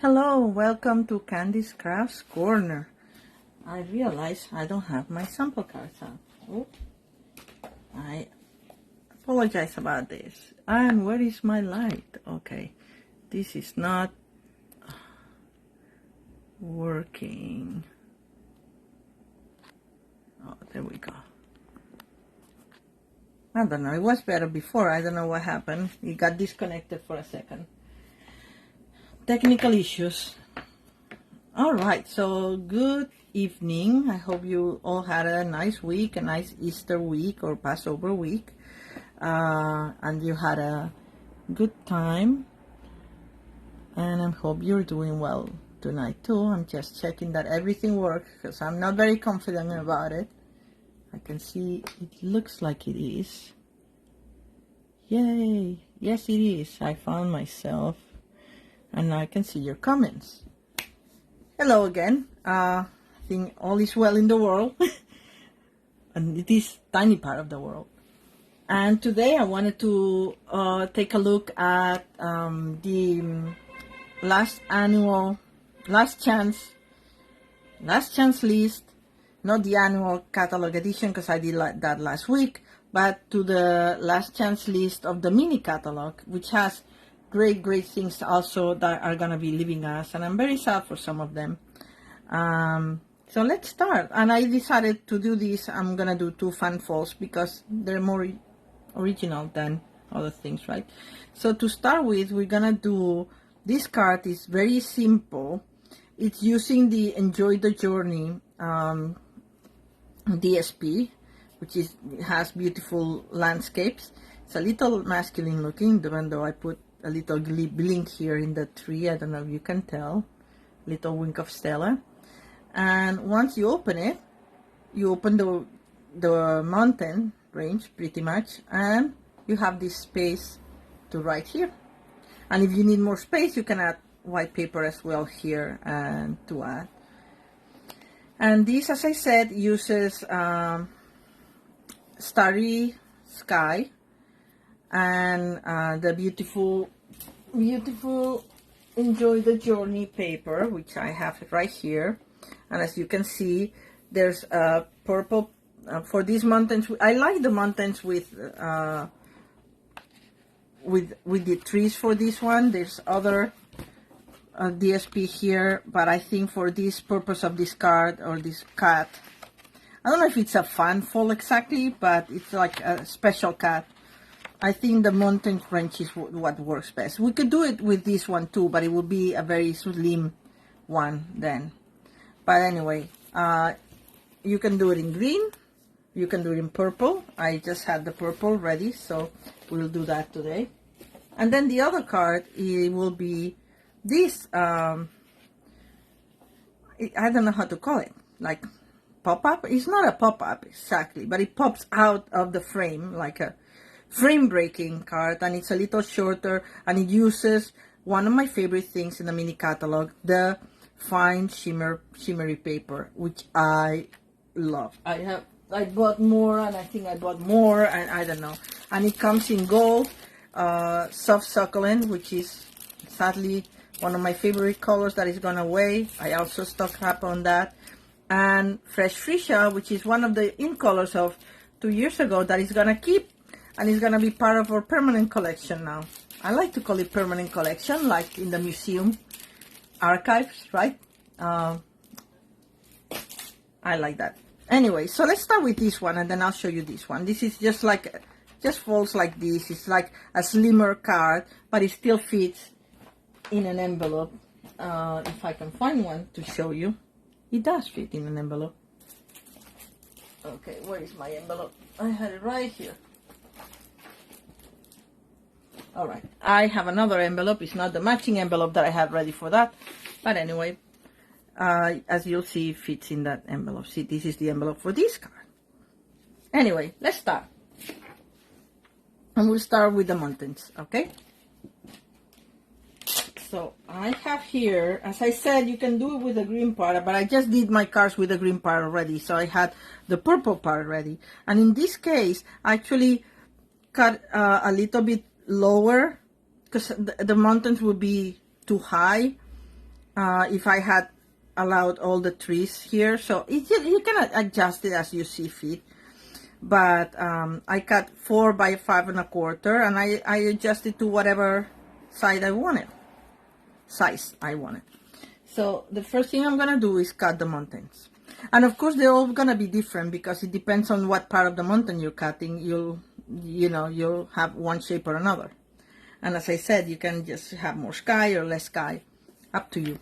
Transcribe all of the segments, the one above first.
Hello, welcome to Candy's Crafts Corner. I realize I don't have my sample cards out. Oh, I apologize about this. And where is my light? Okay, this is not working. Oh, there we go. I don't know, it was better before. I don't know what happened. It got disconnected for a second. Technical issues. All right, so good evening. I hope you all had a nice week, a nice Easter week or Passover week, and you had a good time. And I hope you're doing well tonight too. I'm just checking that everything works because I'm not very confident about it. I can see it looks like it is. Yay! Yes, it is. I found myself, and I can see your comments. Hello again. I think all is well in the world, and it is tiny part of the world. And today I wanted to take a look at the last chance list, not the annual catalog edition because I did that last week, but to the last chance list of the mini catalog, which has great things also that are gonna be leaving us, and I'm very sad for some of them. So let's start. And I decided to do this. I'm gonna do 2 fan folds because they're more original than other things, right? So to start with, we're gonna do this card. Is very simple. It's using the Enjoy the Journey DSP, which has beautiful landscapes. It's a little masculine looking, even though I put a little blink here in the tree. I don't know if you can tell. Little wink of Stella. And once you open it, you open the mountain range pretty much, and you have this space to write here. And if you need more space, you can add white paper as well here and to add. And this, as I said, uses Starry Sky and the beautiful Enjoy the Journey paper, which I have right here. And as you can see, there's a purple for these mountains. I like the mountains with the trees for this one. There's other DSP here, but I think for this purpose of this card or this cat, I don't know if it's a fan fold exactly, but it's like a special cat. I think the mountain range is what works best. We could do it with this one too, but it would be a very slim one then. But anyway, you can do it in green, you can do it in purple. I just had the purple ready, so we'll do that today. And then the other card, it will be this, I don't know how to call it, like pop-up. It's not a pop-up exactly, but it pops out of the frame like a frame breaking card, and it's a little shorter, and it uses one of my favorite things in the mini catalog, the fine shimmery paper, which I love. I bought more, and I think I bought more, and I don't know. And it comes in gold, soft succulent, which is sadly one of my favorite colors that is gone away. I also stocked up on that. And fresh freesia, which is one of the in colors of 2 years ago that is gonna keep, and it's gonna be part of our permanent collection now. I like to call it permanent collection, like in the museum archives, right? I like that. Anyway, so let's start with this one, and then I'll show you this one. This is just folds like this. It's like a slimmer card, but it still fits in an envelope. If I can find one to show you, it does fit in an envelope. Okay, where is my envelope? I had it right here. All right, I have another envelope. It's not the matching envelope that I had ready for that, but anyway, as you'll see, it fits in that envelope. See, this is the envelope for this card. Anyway, let's start, and we'll start with the mountains. Okay, so I have here, as I said, you can do it with the green part, but I just did my cards with the green part already, so I had the purple part ready. And in this case, I actually cut a little bit lower because the mountains would be too high, if I had allowed all the trees here. So you can adjust it as you see fit. But I cut 4 by 5 1/4, and I adjusted to whatever size I wanted. So the first thing I'm gonna do is cut the mountains, and of course they're all gonna be different because it depends on what part of the mountain you're cutting. You'll have one shape or another, and as I said, you can just have more sky or less sky, up to you.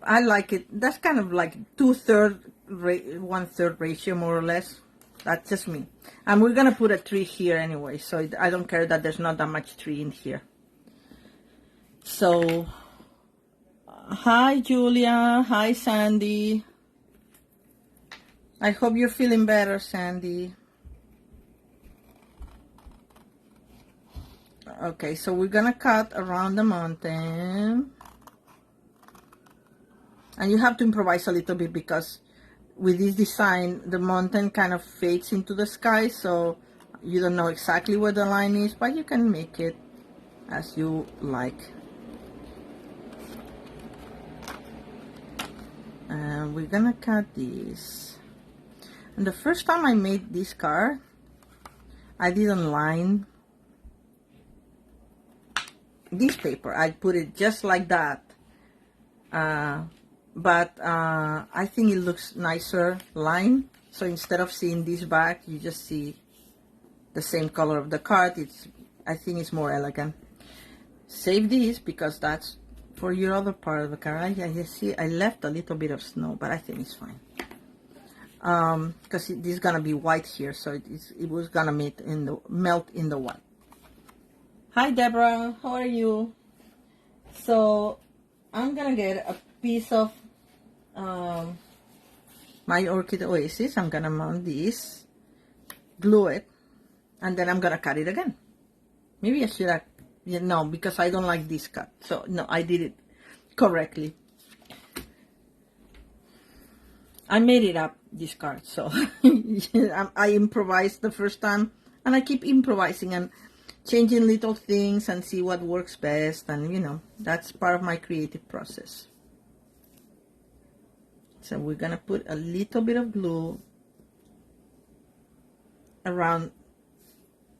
I like it. That's kind of like 2/3, 1/3 ratio, more or less. That's just me. And we're going to put a tree here anyway, so I don't care that there's not that much tree in here. So, hi Julia, hi Sandy. I hope you're feeling better, Sandy. Okay, so we're going to cut around the mountain. And you have to improvise a little bit because with this design, the mountain kind of fades into the sky, so you don't know exactly where the line is, but you can make it as you like. And we're gonna cut this. And the first time I made this card, I didn't line this paper. I put it just like that. But I think it looks nicer lined. So instead of seeing this back, you just see the same color of the card. I think it's more elegant. Save this because that's for your other part of the card. You see, I left a little bit of snow, but I think it's fine. Because this is gonna be white here, so it was gonna melt in the white. Hi Deborah, how are you? So I'm gonna get a piece of my Orchid Oasis. I'm gonna mount this, glue it, and then I'm gonna cut it again. Maybe I should have, no, because I don't like this cut. So no, I did it correctly. I made it up, this card, so I improvised the first time, and I keep improvising and changing little things and see what works best, and that's part of my creative process. So we're gonna put a little bit of glue around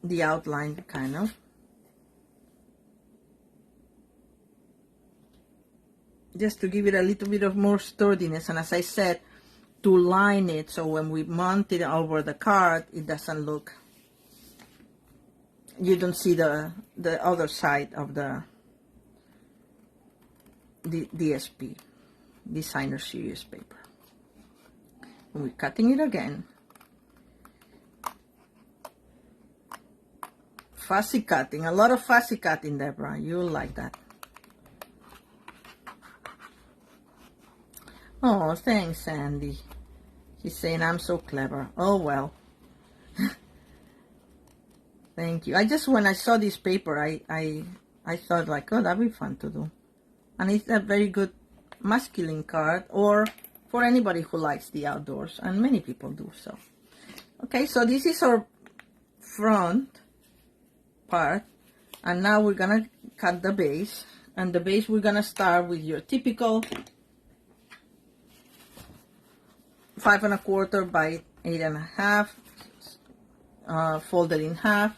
the outline, kind of. Just to give it a little bit of more sturdiness, and as I said, to line it so when we mount it over the card, it doesn't look, you don't see the other side of the DSP, Designer Series paper. And we're cutting it again. Fussy cutting, a lot of fussy cutting, Deborah. You'll like that. Oh, thanks, Sandy. She's saying I'm so clever. Oh, well. Thank you. When I saw this paper, I thought like, oh, that'd be fun to do. And it's a very good masculine card, or for anybody who likes the outdoors, and many people do so. Okay, so this is our front part, and now we're gonna cut the base. And the base, we're gonna start with your typical 5 1/4 by 8 1/2, folded in half.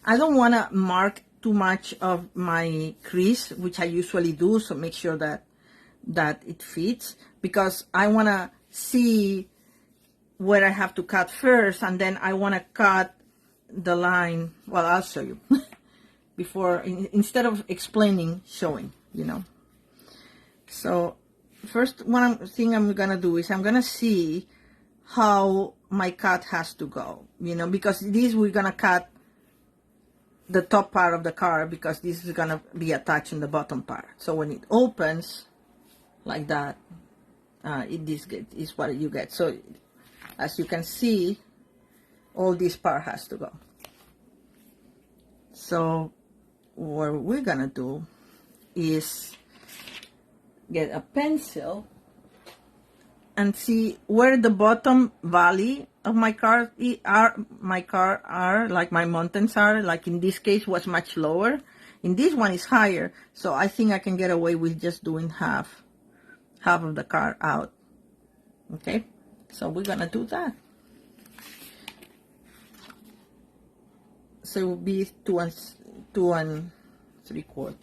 I don't want to mark too much of my crease, which I usually do, so make sure that it fits, because I want to see where I have to cut first, and then I want to cut the line. Well, I'll show you before, instead of explaining, showing, So first thing I'm gonna do is I'm gonna see how my cut has to go, because this, we're gonna cut the top part of the card, because this is gonna be attached in the bottom part. So when it opens like that, this is what you get. So as you can see, all this part has to go. So what we're gonna do is get a pencil and see where the bottom valley of my card are, like my mountains are. Like in this case was much lower. In this one is higher, so I think I can get away with just doing half. half of the card out. Okay, so we're gonna do that. So it will be 2 and 3/4,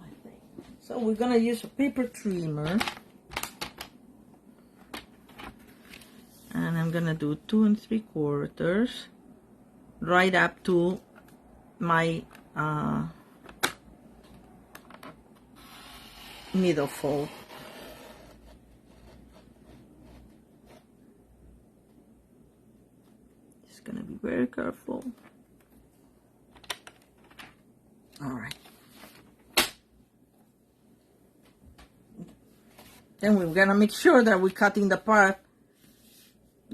I think. So we're gonna use a paper trimmer, and I'm gonna do 2 and 3/4 right up to my middle fold. Just gonna be very careful. All right. Then we're gonna make sure that we're cutting the part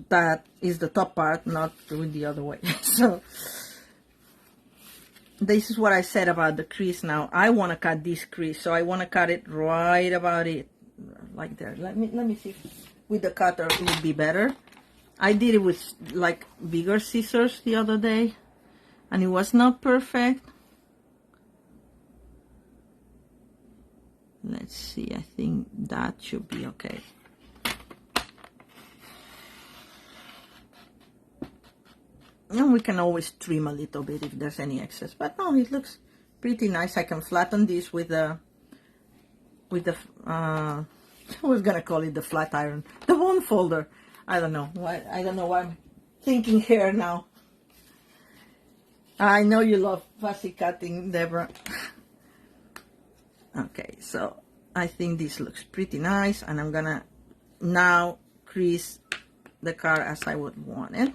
that is the top part, not doing the other way. So this is what I said about the crease. Now I want to cut this crease, so I want to cut it right about it, like there. Let me see if with the cutter it would be better. I did it with like bigger scissors the other day, and it was not perfect. Let's see, I think that should be okay. And we can always trim a little bit if there's any excess, but no, it looks pretty nice. I can flatten this with the I was gonna call it the flat iron, the bone folder. I don't know why. I don't know why I'm thinking here now. I know you love fussy cutting, Deborah. Okay, so I think this looks pretty nice, and I'm gonna now crease the card as I would want it.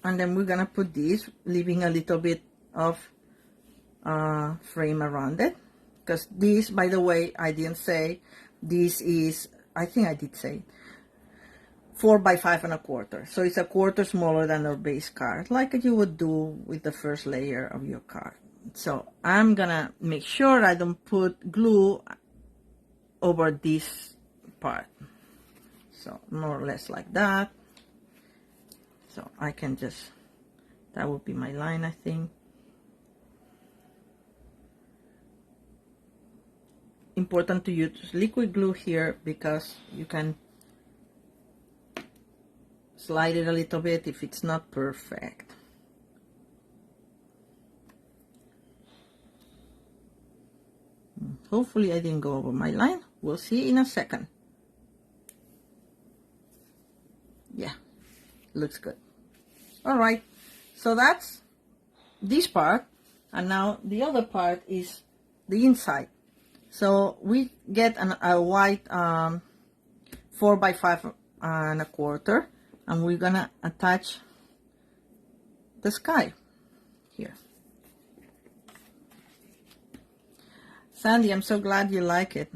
And then we're gonna put this, leaving a little bit of frame around it. Because this, by the way, I didn't say, this is, I think I did say, 4 by 5 1/4. So it's 1/4 smaller than our base card, like you would do with the first layer of your card. So I'm gonna make sure I don't put glue over this part. So more or less like that. So I can just, that would be my line, I think. Important to use liquid glue here because you can slide it a little bit if it's not perfect. Hopefully I didn't go over my line. We'll see in a second. Yeah, looks good. All right, so that's this part, and now the other part is the inside. So we get a white 4 by 5 1/4, and we're gonna attach the sky here. Sandy, I'm so glad you like it.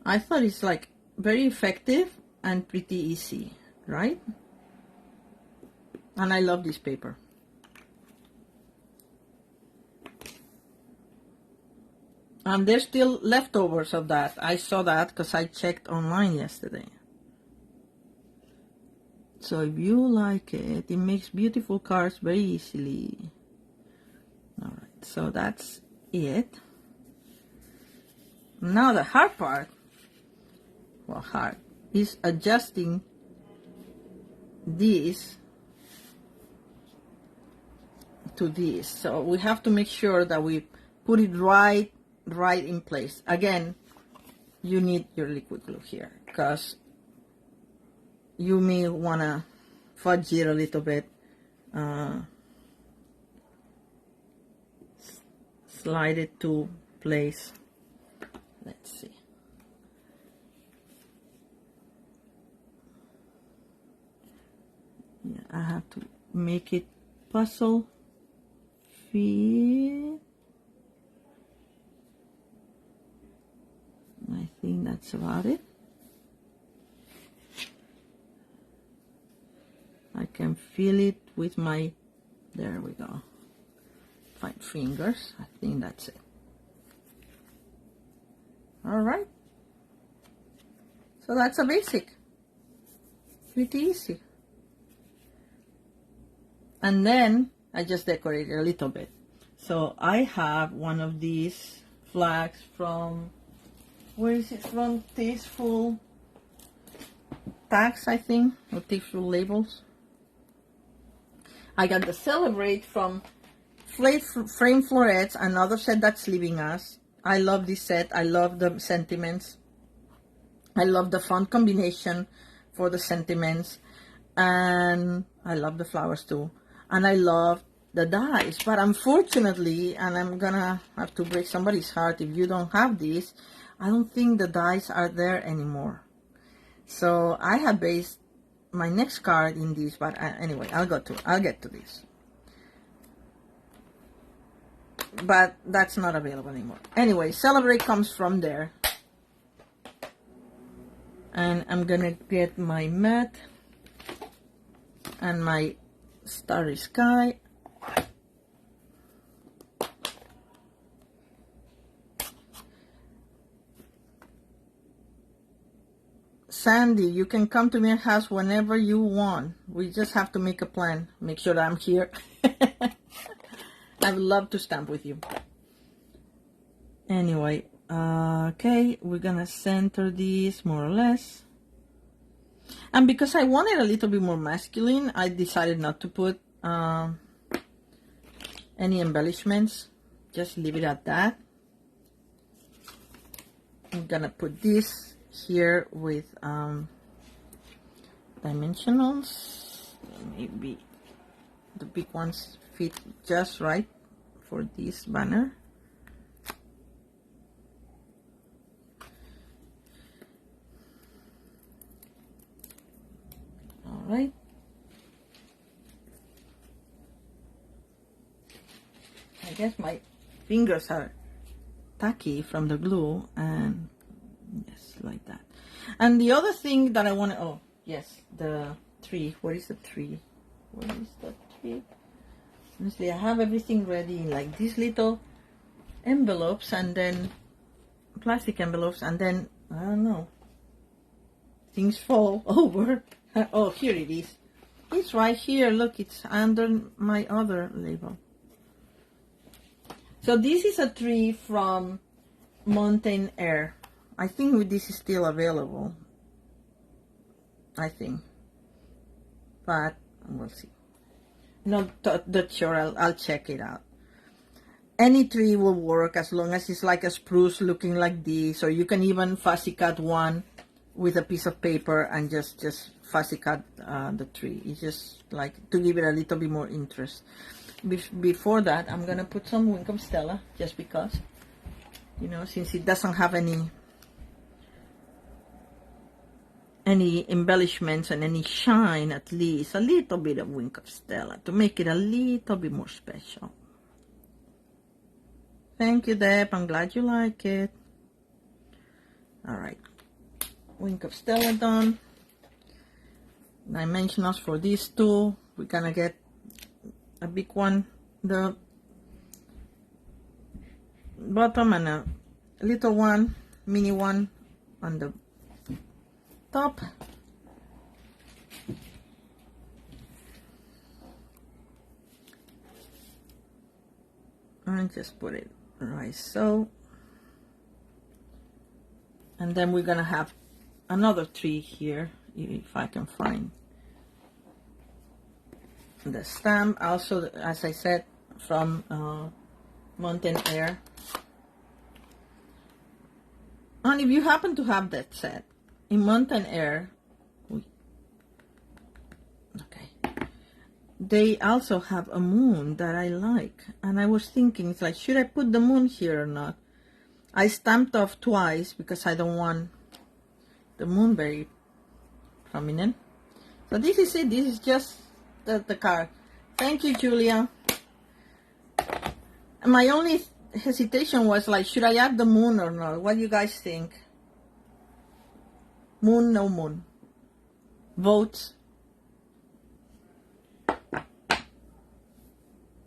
I thought it's like very effective and pretty easy, right? And I love this paper. And there's still leftovers of that. I saw that because I checked online yesterday. So if you like it, it makes beautiful cards very easily. All right, so that's it. Now the hard part, well, hard, is adjusting this to this. So we have to make sure that we put it right in place. Again, you need your liquid glue here because you may want to fudge it a little bit, slide it to place. Let's see. Yeah, I have to make it puzzle fit. I think that's about it. I can feel it with my, there we go, 5 fingers. I think that's it. All right. So that's a basic. Pretty easy. And then I just decorated a little bit. So I have one of these flags from, where is it from? Tasteful Tags, I think, or Tasteful Labels. I got the Celebrate from Frame Florets, another set that's leaving us. I love this set. I love the sentiments. I love the font combination for the sentiments. And I love the flowers too. And I love the dies. But unfortunately, and I'm gonna have to break somebody's heart if you don't have these, I don't think the dies are there anymore. So I have based my next card in these, but anyway, I'll get to this. But that's not available anymore. Anyway, Celebrate comes from there. And I'm gonna get my matte and my Starry Sky. Sandy, you can come to my house whenever you want. We just have to make a plan. Make sure that I'm here. I would love to stamp with you. Anyway, okay, we're gonna center these more or less. And because I wanted a little bit more masculine, I decided not to put any embellishments. Just leave it at that. I'm gonna put this here with dimensionals. Maybe the big ones fit just right for this banner. All right. I guess my fingers are tacky from the glue, and yes, like that. And the other thing that I want to, oh yes, the tree. Where is the tree? Where is the tree? Honestly, I have everything ready in like these little envelopes, and then plastic envelopes, and then I don't know, things fall over. Oh, here it is. It's right here. Look, it's under my other label. So this is a tree from Mountain Air. I think this is still available. I think, but we'll see. Not that sure. I'll check it out. Any tree will work as long as it's like a spruce looking like this, or you can even fussy cut one with a piece of paper and just fussy cut the tree. It's just like to give it a little bit more interest. Before that, I'm gonna put some Wink of Stella, just because, you know, since it doesn't have any embellishments and any shine, at least a little bit of Wink of Stella to make it a little bit more special. Thank you, Deb. I'm glad you like it. All right, Wink of Stella done. Dimensionals for these two. We're gonna get a big one, the bottom, and a little one, mini one on the top. And just put it right so. And then we're gonna have another tree here, if I can find the stamp. Also, as I said, from Mountain Air. And if you happen to have that set in Mountain Air, okay, they also have a moon that I like, and I was thinking, it's like, should I put the moon here or not? I stamped off twice because I don't want the moon very prominent. So this is it. This is just the card. Thank you, Julia. My only hesitation was like, should I add the moon or not? What do you guys think? Moon, no moon? Votes.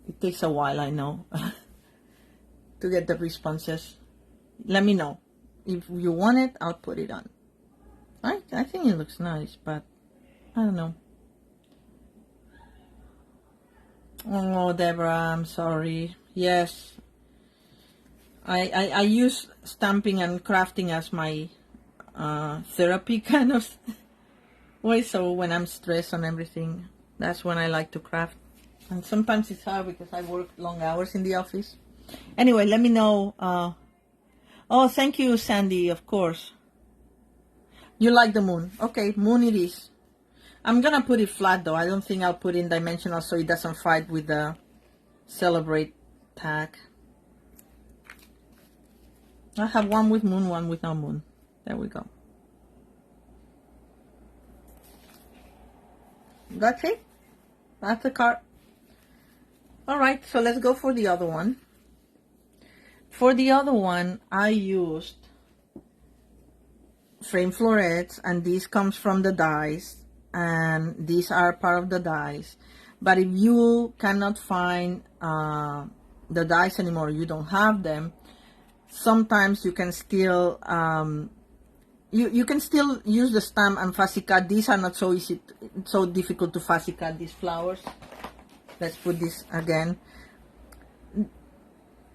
It takes a while, I know, to get the responses. Let me know. If you want it, I'll put it on. I think it looks nice, but I don't know. Oh, Deborah, I'm sorry. Yes, I use stamping and crafting as my therapy kind of way. So when I'm stressed on everything, that's when I like to craft. And sometimes it's hard because I work long hours in the office. Anyway, let me know. Oh, thank you, Sandy, of course. You like the moon. Okay, moon it is. I'm going to put it flat, though. I don't think I'll put in dimensional so it doesn't fight with the celebrate tag. I have one with moon, one with no moon. There we go. That's it. That's the card. All right, so let's go for the other one. For the other one, I used frame florets, and this comes from the dies, and these are part of the dies. But if you cannot find the dies anymore, you don't have them, sometimes you can still you can still use the stamp and fussy cut. These are not so easy, so difficult to fussy cut, these flowers. Let's put this again.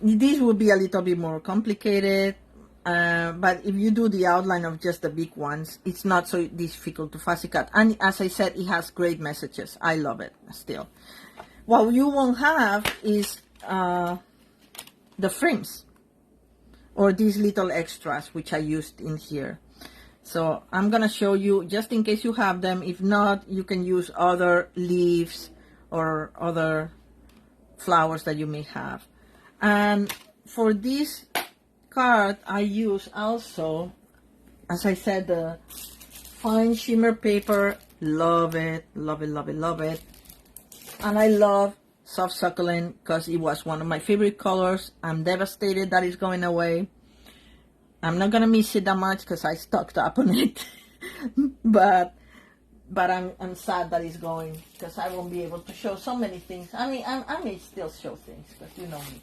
These will be a little bit more complicated, but if you do the outline of just the big ones, it's not so difficult to fussy cut. And as I said, it has great messages. I love it still. What you won't have is the frames or these little extras which I used in here. So I'm gonna show you just in case you have them. If not, you can use other leaves or other flowers that you may have. And for this card, I use also, as I said, the fine shimmer paper. Love it, love it, love it, love it. And I love soft succulent because it was one of my favorite colors. I'm devastated that it's going away. I'm not gonna miss it that much because I stocked up on it. but I'm sad that it's going because I won't be able to show so many things. I mean, I may still show things because you know me.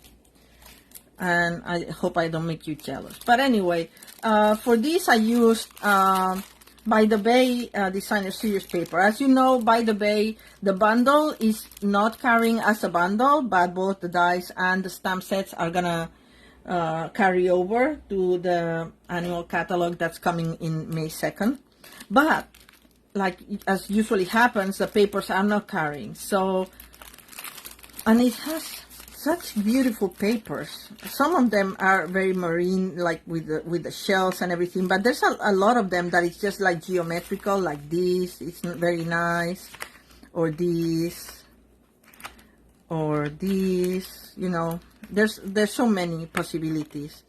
And I hope I don't make you jealous. But anyway, for this I used By the Bay Designer Series paper. As you know, By the Bay, the bundle is not carrying as a bundle, but both the dies and the stamp sets are gonna carry over to the annual catalog that's coming in May 2nd. But, like as usually happens, the papers are not carrying. So, and it has such beautiful papers. Some of them are very marine, like with the shells and everything, but there's a lot of them that is just like geometrical, like this. It's very nice, or this, or this. You know, there's so many possibilities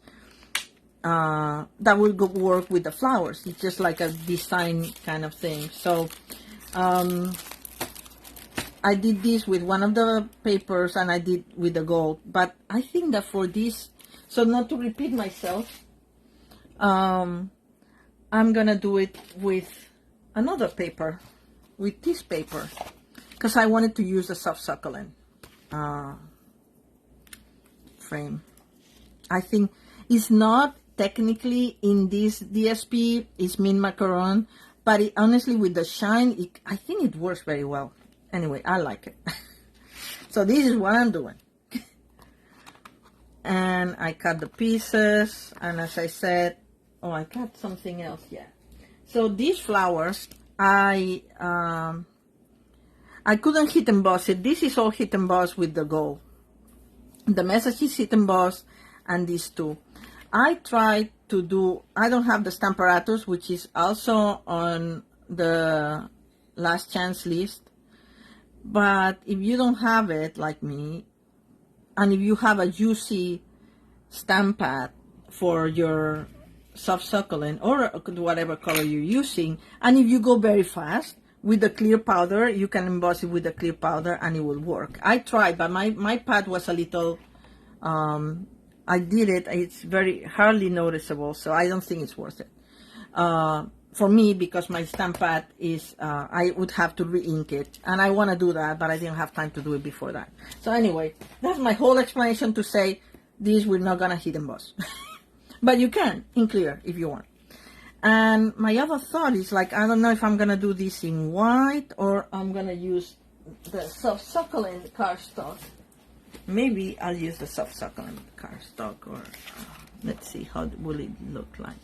that will go work with the flowers. It's just like a design kind of thing. So I did this with one of the papers and I did with the gold, but I think that for this, so not to repeat myself, I'm gonna do it with another paper, with this paper, because I wanted to use the soft succulent frame. I think it's not technically in this DSP, it's mint macaron, but it, honestly with the shine, I think it works very well. Anyway, I like it. So this is what I'm doing. And I cut the pieces, and as I said, oh, I cut something else, yeah. So these flowers, I couldn't hit emboss it. This is all hit emboss with the gold. The message is hit emboss, and these two. I tried to do, I don't have the Stamparatus, which is also on the last chance list. But if you don't have it, like me, and if you have a juicy stamp pad for your soft succulent or whatever color you're using, and if you go very fast with the clear powder, you can emboss it with the clear powder and it will work. I tried, but my pad was a little, I did it, it's very hardly noticeable, so I don't think it's worth it. For me, because my stamp pad is, I would have to re-ink it, and I want to do that, but I didn't have time to do it before that. So anyway, that's my whole explanation to say this we're not gonna hit emboss. But you can in clear if you want. And my other thought is, like, I don't know if I'm gonna do this in white or I'm gonna use the soft succulent cardstock Maybe I'll use the soft succulent cardstock, or let's see, how will it look like.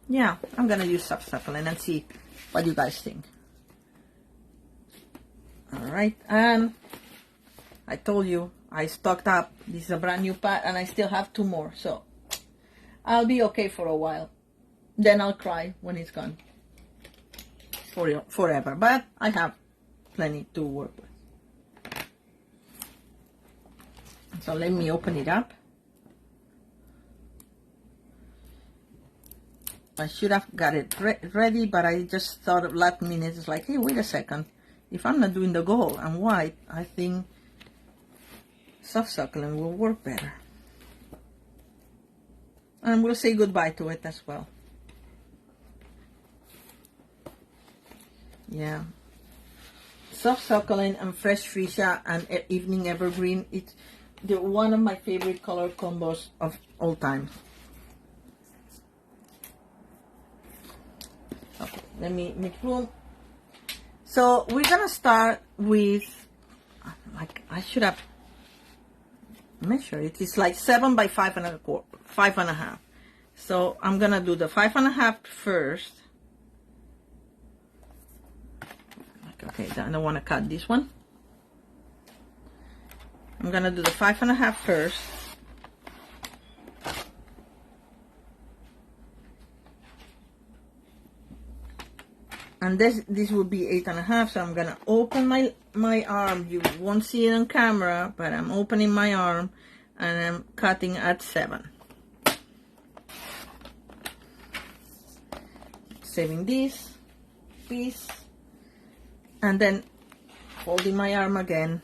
Yeah, I'm gonna use soft succulent and see what you guys think. All right, and I told you I stocked up. This is a brand new pad, and I still have 2 more, so I'll be okay for a while. Then I'll cry when it's gone forever, but I have plenty to work with. So let me open it up. I should have got it ready, but I just thought of last minute. It's like, hey, wait a second. If I'm not doing the gold and white, I think soft succulent will work better. And we'll say goodbye to it as well. Yeah. Soft succulent and fresh fuchsia and evening evergreen. They're one of my favorite color combos of all time. Okay, let me make room. So we're gonna start with, like, I should have measured it. It's like 7 by 5.5. So I'm gonna do the 5.5 first. Okay, I don't want to cut this one. I'm gonna do the 5.5 first. And this will be 8.5, so I'm gonna open my arm. You won't see it on camera, but I'm opening my arm and I'm cutting at 7. Saving this piece, and then folding my arm again,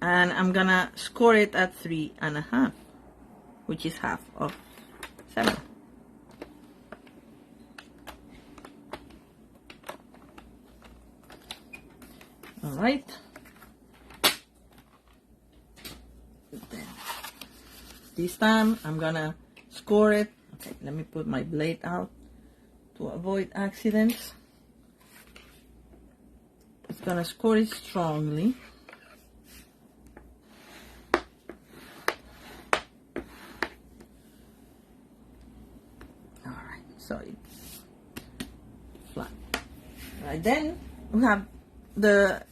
and I'm gonna score it at 3.5, which is half of 7. All right. Then this time I'm gonna score it. Okay, let me put my blade out to avoid accidents. It's gonna score it strongly. All right, so it's flat. All right, then we have the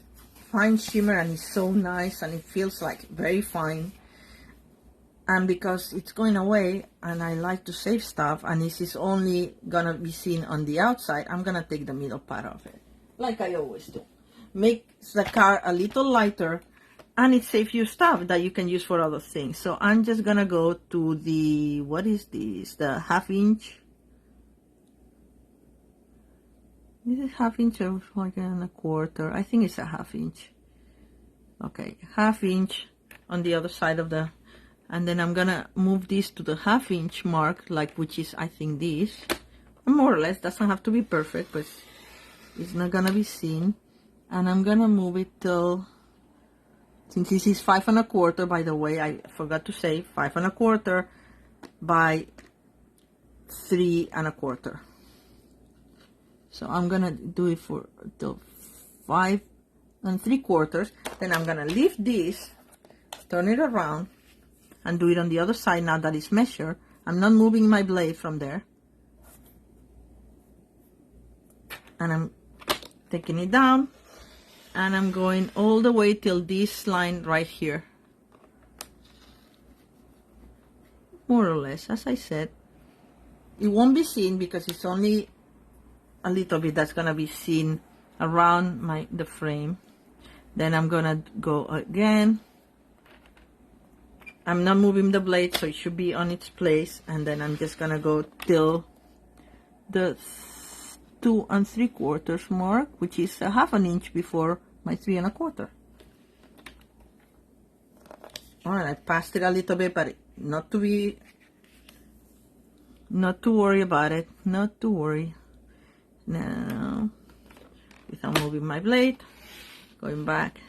fine shimmer, and it's so nice, and it feels like very fine. And because it's going away, and I like to save stuff, and this is only gonna be seen on the outside, I'm gonna take the middle part of it, like I always do. Makes the card a little lighter, and it saves you stuff that you can use for other things. So I'm just gonna go to the, what is this, the 1/2 inch. Is it 1/2 inch or like 1/4? I think it's a 1/2 inch. Okay, 1/2 inch on the other side of the, and then I'm gonna move this to the 1/2 inch mark, like, which is, I think, this. More or less, doesn't have to be perfect, but it's not gonna be seen. And I'm gonna move it till, since this is 5.25, by the way, I forgot to say, 5.25 by 3.25. So I'm gonna do it for the 5.75. Then I'm gonna lift this, turn it around, and do it on the other side now that it's measured. I'm not moving my blade from there. And I'm taking it down, and I'm going all the way till this line right here. More or less, as I said. It won't be seen because it's only a little bit that's gonna be seen around the frame. Then I'm gonna go again. I'm not moving the blade, so it should be on its place, and then I'm just gonna go till the 2 3/4 mark, which is 1/2 inch before my 3.25. All right, I passed it a little bit, but not to worry about it. Not to worry. Now, without moving my blade, going back,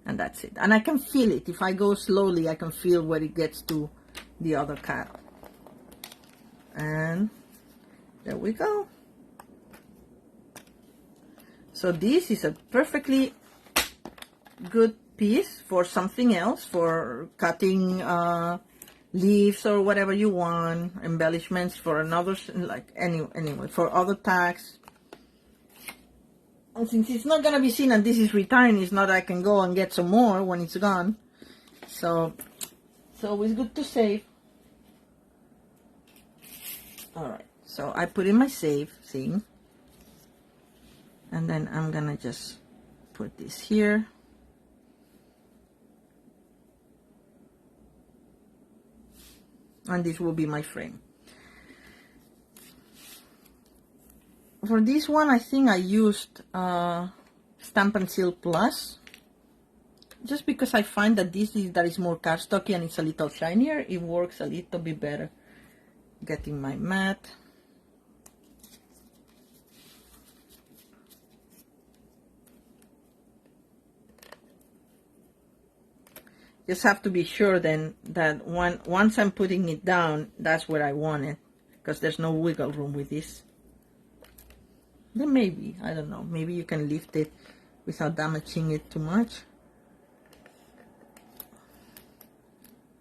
and that's it. And I can feel it. If I go slowly, I can feel where it gets to the other card. And there we go. So this is a perfectly good piece for something else, for cutting leaves or whatever you want, embellishments for another, like anyway, for other tags. And since it's not gonna be seen and this is retiring, it's not I can go and get some more when it's gone. So it's always good to save. Alright, so I put in my save thing. And then I'm gonna just put this here. And this will be my frame. For this one, I think I used Stamp and Seal Plus. Just because I find that this is more cardstocky and it's a little shinier, it works a little bit better. Getting my mat. Just have to be sure then that once I'm putting it down, that's where I want it, because there's no wiggle room with this. Then maybe, I don't know, maybe you can lift it without damaging it too much.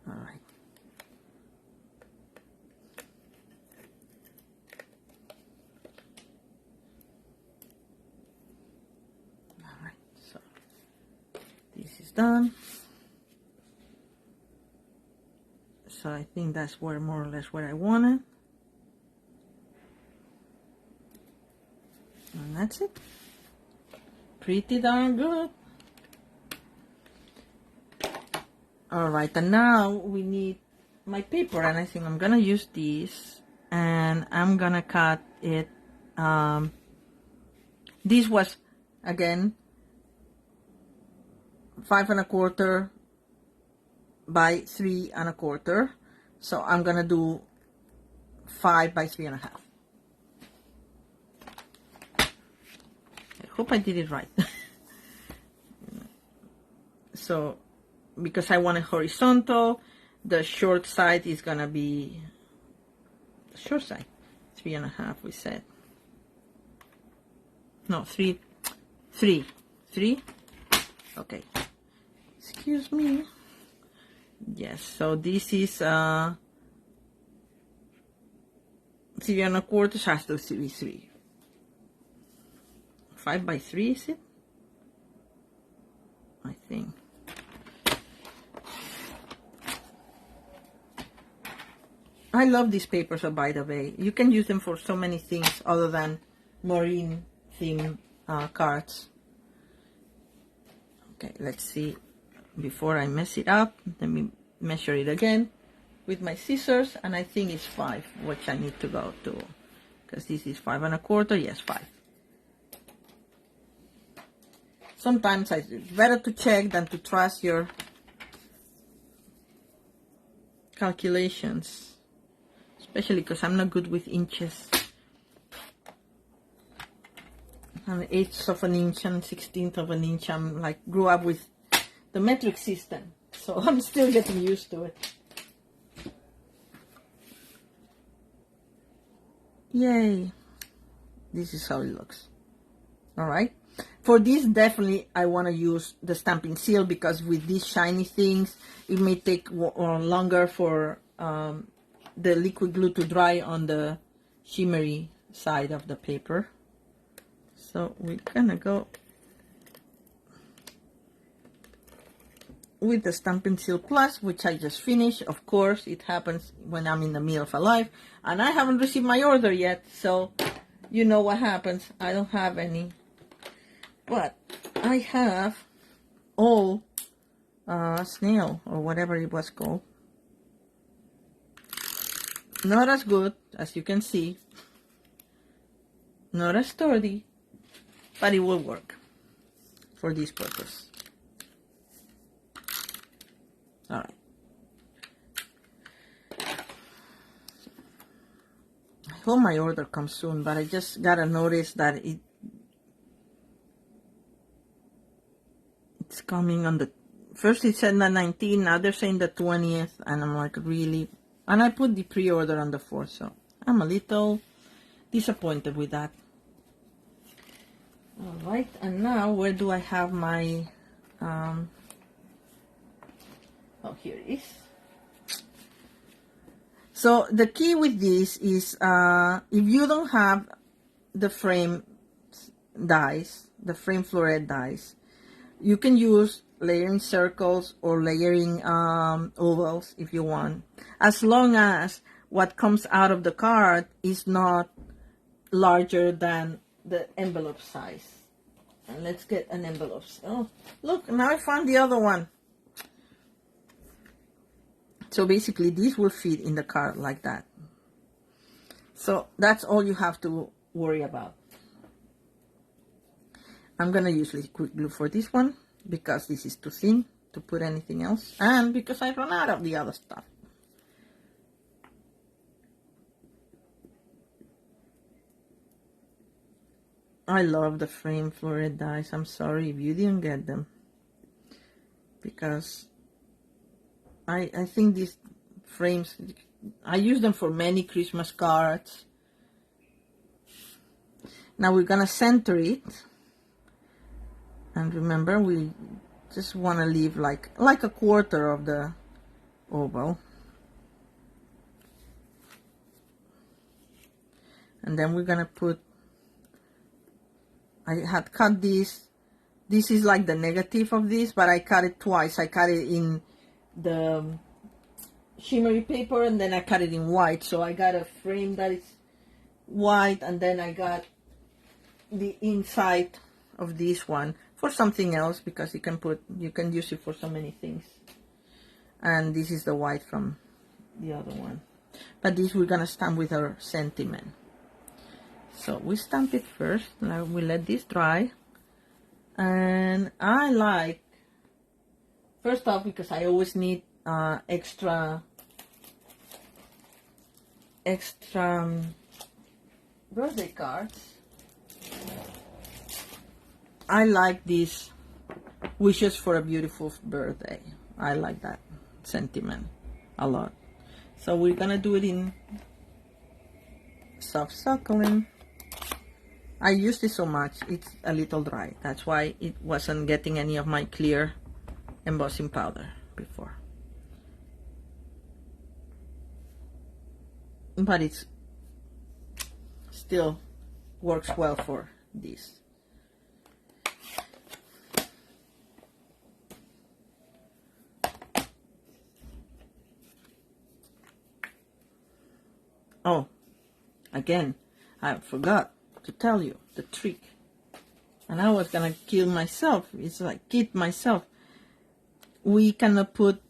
All right. All right, so this is done. So I think that's more or less what I wanted. And that's it. Pretty darn good. Alright, and now we need my paper, and I think I'm gonna use this, and I'm gonna cut it. This was, again, 5 1/4 by 3 1/4, so I'm gonna do 5 by 3 1/2. I hope I did it right. So, because I want it horizontal, the short side is gonna be the short side, 3 1/2. We said no, 3. Okay, excuse me. Yes, so this is 3 1/4 has to be 3. 5 by 3 is it? I think. I love these papers, by the way. You can use them for so many things other than marine theme cards. Okay, let's see. Before I mess it up, let me measure it again with my scissors, and I think it's 5, which I need to go to, because this is 5 1/4. Yes, 5. Sometimes it's better to check than to trust your calculations, especially because I'm not good with inches. An 1/8 of an inch and 1/16 of an inch. I'm like, grew up with the metric system, so I'm still getting used to it. Yay, this is how it looks. All right, for this definitely I want to use the stamping seal, because with these shiny things it may take longer for the liquid glue to dry on the shimmery side of the paper. So we're gonna go with the Stampin' Seal Plus, which I just finished. Of course, it happens when I'm in the middle of a live, and I haven't received my order yet, so you know what happens. I don't have any, but I have all snail, or whatever it was called. Not as good, as you can see. Not as sturdy, but it will work for this purpose. All right. I hope my order comes soon, but I just gotta notice that it's coming on the first. It said the 19th, now they're saying the 20th, and I'm like, really? And I put the pre-order on the 4th, so I'm a little disappointed with that. All right, and now where do I have my Oh, here it is. So the key with this is if you don't have the frame dies, the frame fluorescent dies, you can use layering circles or layering ovals if you want, as long as what comes out of the card is not larger than the envelope size. And let's get an envelope. Oh, look, now I found the other one. So basically this will fit in the card like that. So that's all you have to worry about. I'm gonna use liquid glue for this one because this is too thin to put anything else, and because I run out of the other stuff. I love the frame fluorescent dies. I'm sorry if you didn't get them, because I think these frames, I use them for many Christmas cards. Now we're gonna center it, and remember we just want to leave like a quarter of the oval, and then we're gonna put, I had cut this is like the negative of this, but I cut it twice. I cut it in the shimmery paper, and then I cut it in white, so I got a frame that is white, and then I got the inside of this one for something else, because you can use it for so many things. And this is the white from the other one, but this we're gonna stamp with our sentiment. So we stamp it first. Now we let this dry, and I like, first off, because I always need extra birthday cards, I like these wishes for a beautiful birthday. I like that sentiment a lot. So we're gonna do it in soft suckling. I used it so much, it's a little dry. That's why it wasn't getting any of my clear embossing powder before. But it's still works well for this. Oh, again, I forgot to tell you the trick, and I was gonna kill myself. It's like kid myself. We cannot put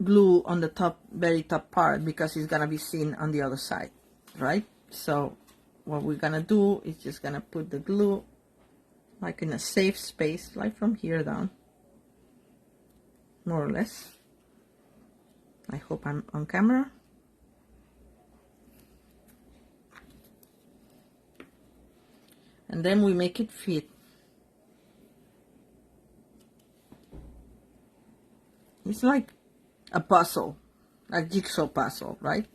glue on the top, very top part, because it's gonna be seen on the other side, right? So what we're gonna do is just gonna put the glue like in a safe space, like from here down, more or less. I hope I'm on camera. And then we make it fit. It's like a puzzle, a jigsaw puzzle, right?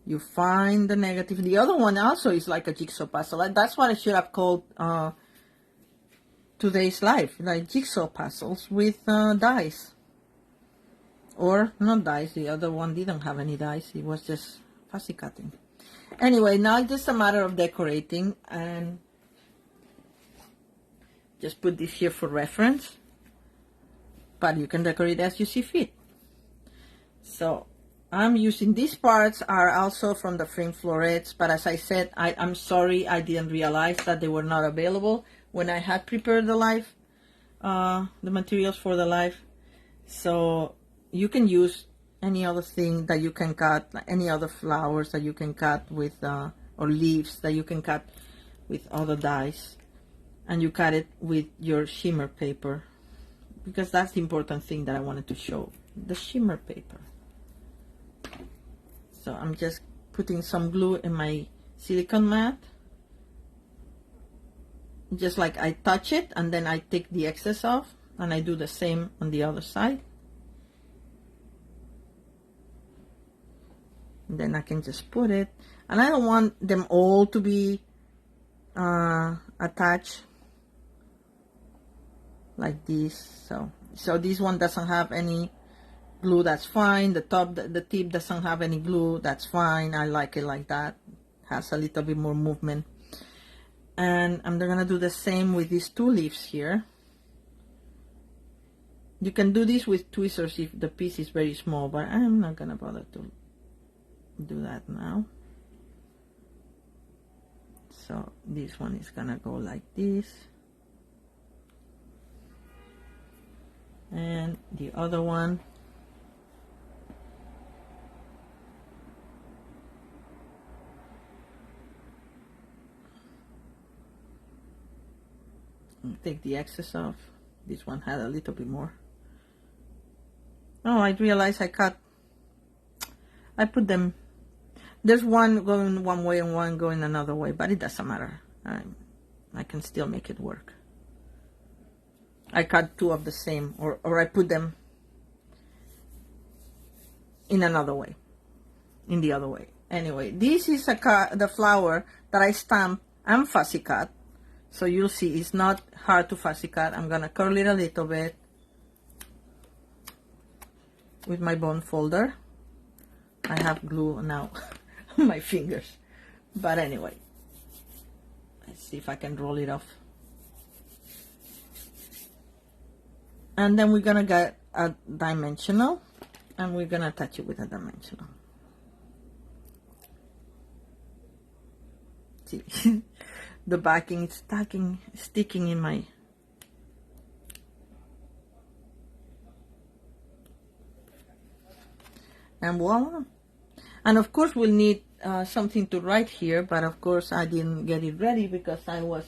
You find the negative. The other one also is like a jigsaw puzzle. And that's what I should have called today's life, like jigsaw puzzles with dice. Or not dice, the other one didn't have any dice. It was just fussy cutting. Anyway, now it's just a matter of decorating, and just put this here for reference, but you can decorate as you see fit. So I'm using, these parts are also from the frame florets, but as I said, I'm sorry I didn't realize that they were not available when I had prepared the live, the materials for the live. So you can use any other thing that you can cut, like any other flowers that you can cut with, or leaves that you can cut with other dies. And you cut it with your shimmer paper, because that's the important thing that I wanted to show, the shimmer paper. So I'm just putting some glue in my silicone mat, just like I touch it, and then I take the excess off, and I do the same on the other side. And then I can just put it, and I don't want them all to be attached like this. So this one doesn't have any glue, that's fine. The top, the tip doesn't have any glue, that's fine. I like it like that. Has a little bit more movement. And I'm gonna do the same with these two leaves here. You can do this with tweezers if the piece is very small, but I'm not gonna bother to do that now. So this one is gonna go like this, and the other one take the excess off. This one had a little bit more. Oh, I realized I put them, there's one going one way and one going another way, but it doesn't matter. I can still make it work. I cut two of the same, or I put them in another way, in the other way. Anyway, this is the flower that I stamped and fussy cut. So you'll see it's not hard to fussy cut. I'm gonna curl it a little bit with my bone folder. I have glue now on my fingers, but anyway, let's see if I can roll it off. And then we're gonna get a dimensional, and we're gonna attach it with a dimensional. See, the backing is sticking in my, and voila. And of course we'll need something to write here, but of course I didn't get it ready because I was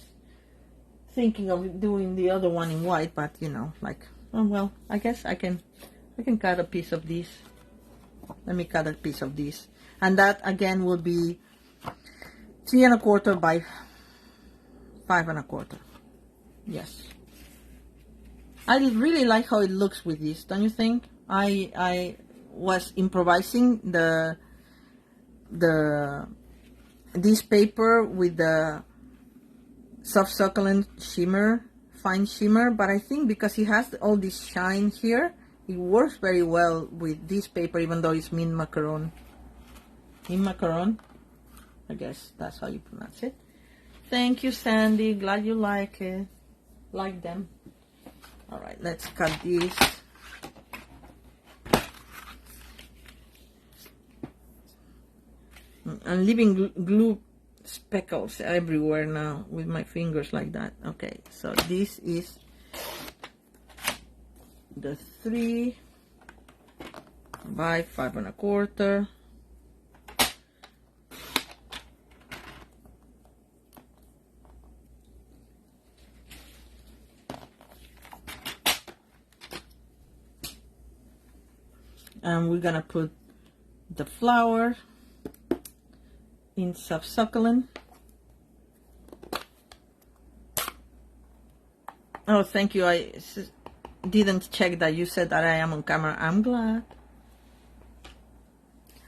thinking of doing the other one in white, but you know, like, oh well, I guess I can cut a piece of this. Let me cut a piece of this, and that again will be 3 1/4 by 5 1/4. Yes, I really like how it looks with this, don't you think? I was improvising this paper with the soft succulent shimmer, fine shimmer, but I think because it has all this shine here, it works very well with this paper, even though it's mint macaron. Mint macaron, I guess that's how you pronounce it. Thank you, Sandy. Glad you like it. Like them. All right, let's cut this. I'm leaving glue speckles everywhere now with my fingers like that. Okay, so this is the 3 by 5 1/4. And we're gonna put the flower in soft succulent. Oh, thank you. I didn't check that you said that I am on camera. I'm glad.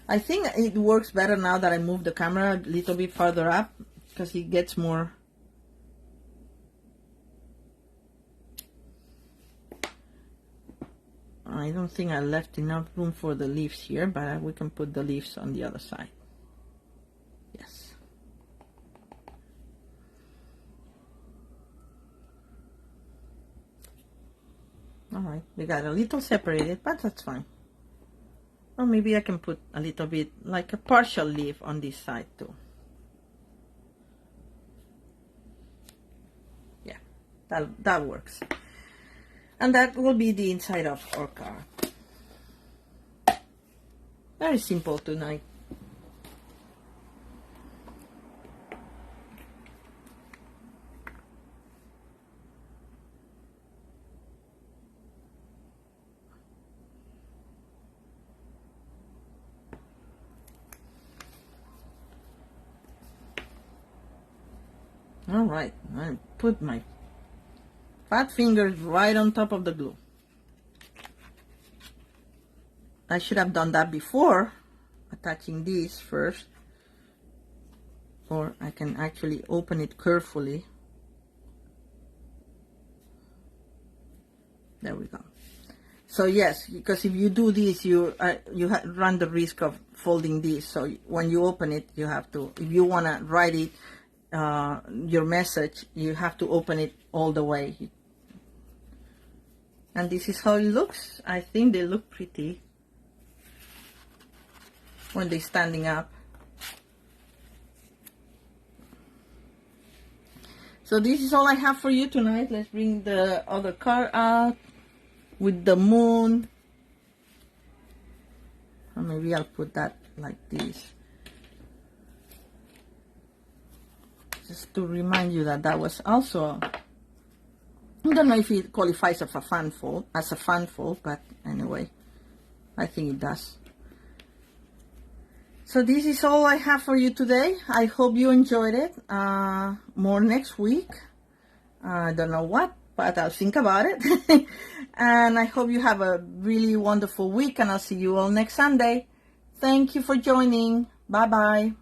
I think it works better now that I move the camera a little bit further up, because it gets more. I don't think I left enough room for the leaves here, but we can put the leaves on the other side. Yes. All right, we got a little separated, but that's fine. Or maybe I can put a little bit, like a partial leaf on this side too. Yeah, that works. And that will be the inside of our card. Very simple tonight. All right, I put my fat fingers right on top of the glue. I should have done that before attaching this first, or I can actually open it carefully. There we go. So yes, because if you do this, you run the risk of folding this. So when you open it, you have to, if you want to write it, your message, you have to open it all the way. And this is how it looks. I think they look pretty when they're standing up. So this is all I have for you tonight. Let's bring the other card out with the moon. Or maybe I'll put that like this. Just to remind you that that was also, I don't know if it qualifies as a fan fold, but anyway, I think it does. So this is all I have for you today. I hope you enjoyed it. More next week. I don't know what, but I'll think about it. And I hope you have a really wonderful week, and I'll see you all next Sunday. Thank you for joining. Bye-bye.